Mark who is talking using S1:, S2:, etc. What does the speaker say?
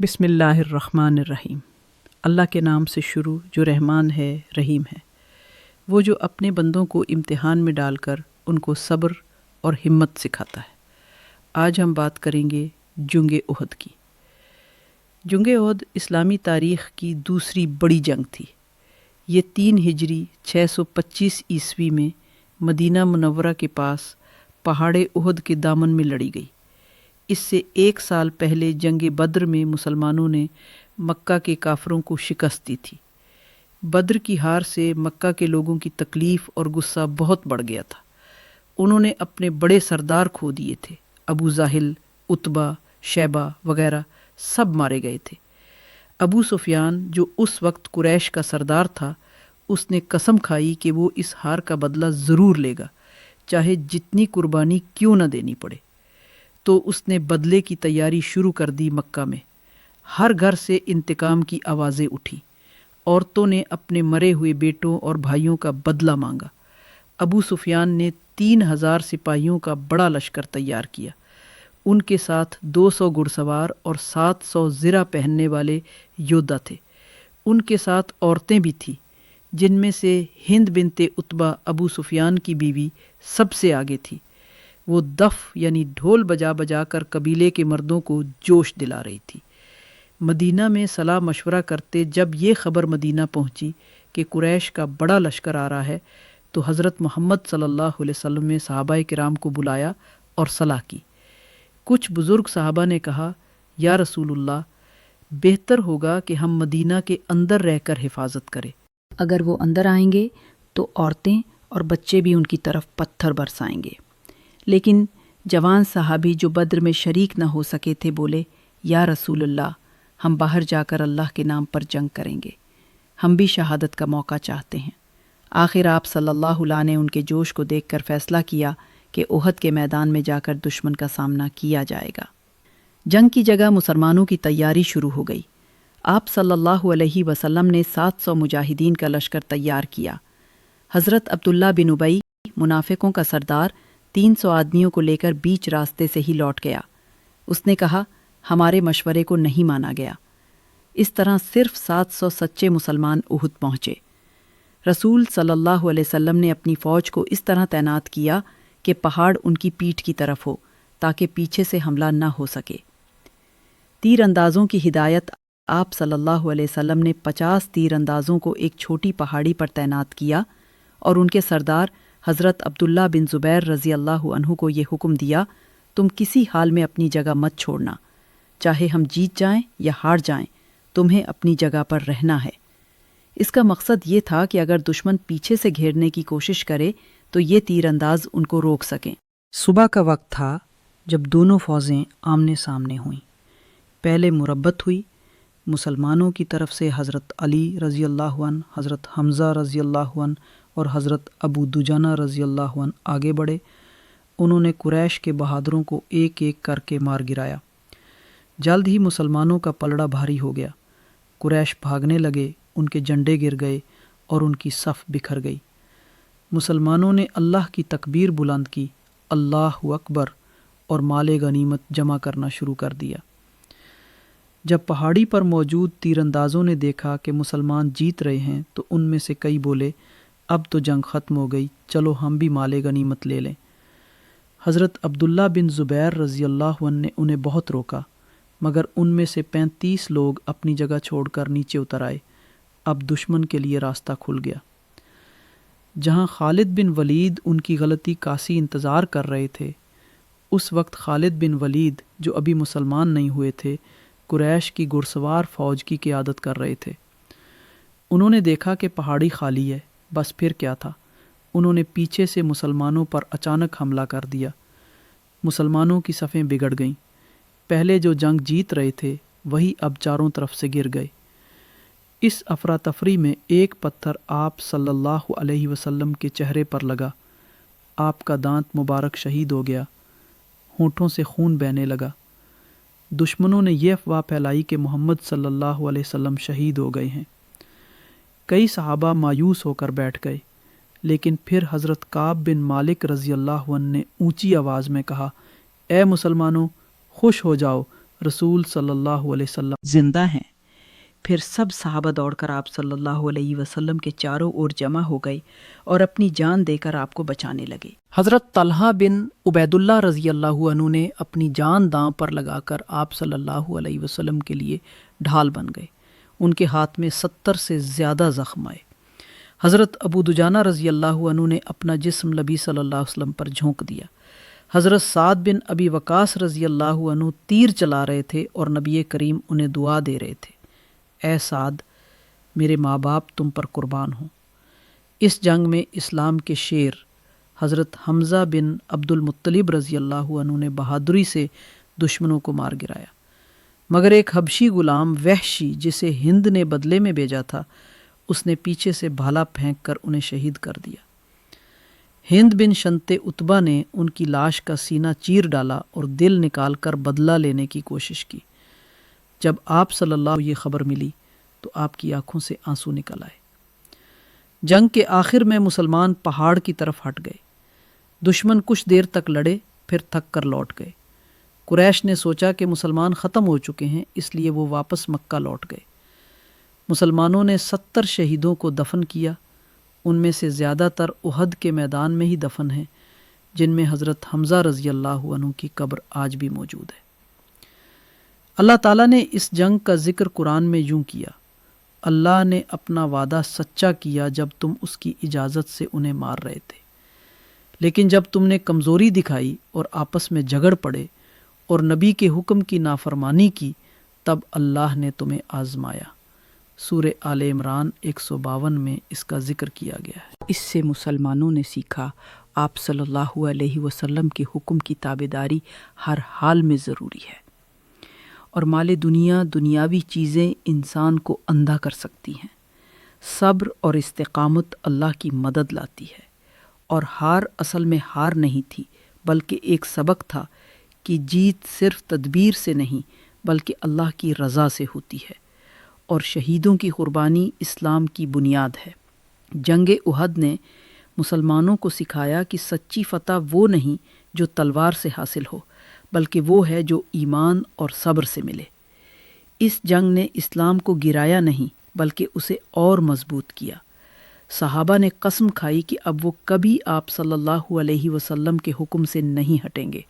S1: بسم اللہ الرحمن الرحیم۔ اللہ کے نام سے شروع جو رحمان ہے رحیم ہے، وہ جو اپنے بندوں کو امتحان میں ڈال کر ان کو صبر اور ہمت سکھاتا ہے۔ آج ہم بات کریں گے جنگ احد کی۔ جنگ احد اسلامی تاریخ کی دوسری بڑی جنگ تھی۔ یہ 3 ہجری 625 عیسوی میں مدینہ منورہ کے پاس پہاڑ احد کے دامن میں لڑی گئی۔ اس سے 1 سال پہلے جنگ بدر میں مسلمانوں نے مکہ کے کافروں کو شکست دی تھی۔ بدر کی ہار سے مکہ کے لوگوں کی تکلیف اور غصہ بہت بڑھ گیا تھا۔ انہوں نے اپنے بڑے سردار کھو دیے تھے۔ ابو جہل، عتبہ، شیبہ وغیرہ سب مارے گئے تھے۔ ابو سفیان جو اس وقت قریش کا سردار تھا، اس نے قسم کھائی کہ وہ اس ہار کا بدلہ ضرور لے گا، چاہے جتنی قربانی کیوں نہ دینی پڑے۔ تو اس نے بدلے کی تیاری شروع کر دی۔ مکہ میں ہر گھر سے انتقام کی آوازیں اٹھی۔ عورتوں نے اپنے مرے ہوئے بیٹوں اور بھائیوں کا بدلہ مانگا۔ ابو سفیان نے 3000 سپاہیوں کا بڑا لشکر تیار کیا۔ ان کے ساتھ 200 گھڑسوار اور 700 زرہ پہننے والے یودھا تھے۔ ان کے ساتھ عورتیں بھی تھیں، جن میں سے ہند بنت عتبہ ابو سفیان کی بیوی سب سے آگے تھی۔ وہ دف یعنی ڈھول بجا بجا کر قبیلے کے مردوں کو جوش دلا رہی تھی۔ مدینہ میں صلاح مشورہ کرتے جب یہ خبر مدینہ پہنچی کہ قریش کا بڑا لشکر آ رہا ہے، تو حضرت محمد صلی اللہ علیہ وسلم نے صحابہ کرام کو بلایا اور صلاح کی۔ کچھ بزرگ صحابہ نے کہا، یا رسول اللہ، بہتر ہوگا کہ ہم مدینہ کے اندر رہ کر حفاظت کریں۔
S2: اگر وہ اندر آئیں گے تو عورتیں اور بچے بھی ان کی طرف پتھر برسائیں گے۔ لیکن جوان صحابی جو بدر میں شریک نہ ہو سکے تھے بولے، یا رسول اللہ، ہم باہر جا کر اللہ کے نام پر جنگ کریں گے، ہم بھی شہادت کا موقع چاہتے ہیں۔ آخر آپ صلی اللہ علیہ نے ان کے جوش کو دیکھ کر فیصلہ کیا کہ احد کے میدان میں جا کر دشمن کا سامنا کیا جائے گا۔ جنگ کی جگہ مسلمانوں کی تیاری شروع ہو گئی۔ آپ صلی اللہ علیہ وسلم نے 700 مجاہدین کا لشکر تیار کیا۔ حضرت عبداللہ بن ابی، منافقوں کا سردار، 300 آدمیوں کو لے کر بیچ راستے سے ہی لوٹ گیا۔ اس نے کہا، ہمارے مشورے کو نہیں مانا گیا۔ اس طرح صرف 700 سچے مسلمان احد پہنچے۔ رسول صلی اللہ علیہ وسلم نے اپنی فوج کو اس طرح تعینات کیا کہ پہاڑ ان کی پیٹھ کی طرف ہو، تاکہ پیچھے سے حملہ نہ ہو سکے۔ تیر اندازوں کی ہدایت آپ صلی اللہ علیہ وسلم نے 50 تیر اندازوں کو ایک چھوٹی پہاڑی پر تعینات کیا، اور ان کے سردار حضرت عبداللہ بن زبیر رضی اللہ عنہ کو یہ حکم دیا، تم کسی حال میں اپنی جگہ مت چھوڑنا، چاہے ہم جیت جائیں یا ہار جائیں، تمہیں اپنی جگہ پر رہنا ہے۔ اس کا مقصد یہ تھا کہ اگر دشمن پیچھے سے گھیرنے کی کوشش کرے تو یہ تیر انداز ان کو روک سکیں۔
S1: صبح کا وقت تھا جب دونوں فوجیں آمنے سامنے ہوئیں۔ پہلے مربت ہوئی۔ مسلمانوں کی طرف سے حضرت علی رضی اللہ عنہ، حضرت حمزہ رضی اللہ عنہ اور حضرت ابو دجانہ رضی اللہ عنہ آگے بڑھے۔ انہوں نے قریش کے بہادروں کو ایک ایک کر کے مار گرایا۔ جلد ہی مسلمانوں کا پلڑا بھاری ہو گیا۔ قریش بھاگنے لگے، ان کے جھنڈے گر گئے اور ان کی صف بکھر گئی۔ مسلمانوں نے اللہ کی تکبیر بلند کی، اللہ اکبر، اور مال غنیمت جمع کرنا شروع کر دیا۔ جب پہاڑی پر موجود تیر اندازوں نے دیکھا کہ مسلمان جیت رہے ہیں تو ان میں سے کئی بولے، اب تو جنگ ختم ہو گئی، چلو ہم بھی مال غنیمت لے لیں۔ حضرت عبداللہ بن زبیر رضی اللہ عنہ نے انہیں بہت روکا، مگر ان میں سے 35 لوگ اپنی جگہ چھوڑ کر نیچے اتر آئے۔ اب دشمن کے لیے راستہ کھل گیا۔ جہاں خالد بن ولید ان کی غلطی کاسی انتظار کر رہے تھے، اس وقت خالد بن ولید جو ابھی مسلمان نہیں ہوئے تھے، قریش کی گھڑسوار فوج کی قیادت کر رہے تھے۔ انہوں نے دیکھا کہ پہاڑی خالی ہے، بس پھر کیا تھا۔ انہوں نے پیچھے سے مسلمانوں پر اچانک حملہ کر دیا۔ مسلمانوں کی صفیں بگڑ گئیں۔ پہلے جو جنگ جیت رہے تھے وہی اب چاروں طرف سے گر گئے۔ اس افراتفری میں ایک پتھر آپ صلی اللہ علیہ وسلم کے چہرے پر لگا۔ آپ کا دانت مبارک شہید ہو گیا، ہونٹوں سے خون بہنے لگا۔ دشمنوں نے یہ افواہ پھیلائی کہ محمد صلی اللہ علیہ وسلم شہید ہو گئے ہیں۔ کئی صحابہ مایوس ہو کر بیٹھ گئے، لیکن پھر حضرت کعب بن مالک رضی اللہ عنہ نے اونچی آواز میں کہا، اے مسلمانوں، خوش ہو جاؤ، رسول صلی اللہ علیہ وسلم
S2: زندہ ہیں۔ پھر سب صحابہ دوڑ کر آپ صلی اللہ علیہ وسلم کے چاروں اور جمع ہو گئے اور اپنی جان دے کر آپ کو بچانے لگے۔
S1: حضرت طلحہ بن عبید اللہ رضی اللہ عنہ نے اپنی جان داں پر لگا کر آپ صلی اللہ علیہ وسلم کے لیے ڈھال بن گئے۔ ان کے ہاتھ میں 70 سے زیادہ زخم آئے۔ حضرت ابو دجانہ رضی اللہ عنہ نے اپنا جسم نبی صلی اللہ علیہ وسلم پر جھونک دیا۔ حضرت سعد بن ابی وقاص رضی اللہ عنہ تیر چلا رہے تھے اور نبی کریم انہیں دعا دے رہے تھے، اے سعد میرے ماں باپ تم پر قربان ہوں۔ اس جنگ میں اسلام کے شیر حضرت حمزہ بن عبد المطلب رضی اللہ عنہ نے بہادری سے دشمنوں کو مار گرایا، مگر ایک حبشی غلام وحشی جسے ہند نے بدلے میں بھیجا تھا، اس نے پیچھے سے بھالا پھینک کر انہیں شہید کر دیا۔ ہند بن شنت عتبہ نے ان کی لاش کا سینہ چیر ڈالا اور دل نکال کر بدلہ لینے کی کوشش کی۔ جب آپ صلی اللہ علیہ وسلم یہ خبر ملی تو آپ کی آنکھوں سے آنسو نکل آئے۔ جنگ کے آخر میں مسلمان پہاڑ کی طرف ہٹ گئے۔ دشمن کچھ دیر تک لڑے، پھر تھک کر لوٹ گئے۔ قریش نے سوچا کہ مسلمان ختم ہو چکے ہیں، اس لیے وہ واپس مکہ لوٹ گئے۔ مسلمانوں نے 70 شہیدوں کو دفن کیا، ان میں سے زیادہ تر احد کے میدان میں ہی دفن ہیں، جن میں حضرت حمزہ رضی اللہ عنہ کی قبر آج بھی موجود ہے۔ اللہ تعالیٰ نے اس جنگ کا ذکر قرآن میں یوں کیا، اللہ نے اپنا وعدہ سچا کیا جب تم اس کی اجازت سے انہیں مار رہے تھے، لیکن جب تم نے کمزوری دکھائی اور آپس میں جھگڑ پڑے اور نبی کے حکم کی نافرمانی کی، تب اللہ نے تمہیں آزمایا۔ سورہ آل عمران 152 میں اس کا ذکر کیا گیا ہے۔
S2: اس سے مسلمانوں نے سیکھا آپ صلی اللہ علیہ وسلم کے حکم کی تابعداری ہر حال میں ضروری ہے، اور مال دنیا دنیاوی چیزیں انسان کو اندھا کر سکتی ہیں۔ صبر اور استقامت اللہ کی مدد لاتی ہے، اور ہار اصل میں ہار نہیں تھی بلکہ ایک سبق تھا کہ جیت صرف تدبیر سے نہیں بلکہ اللہ کی رضا سے ہوتی ہے، اور شہیدوں کی قربانی اسلام کی بنیاد ہے۔ جنگ احد نے مسلمانوں کو سکھایا کہ سچی فتح وہ نہیں جو تلوار سے حاصل ہو، بلکہ وہ ہے جو ایمان اور صبر سے ملے۔ اس جنگ نے اسلام کو گرایا نہیں بلکہ اسے اور مضبوط کیا۔ صحابہ نے قسم کھائی کہ اب وہ کبھی آپ صلی اللہ علیہ وسلم کے حکم سے نہیں ہٹیں گے۔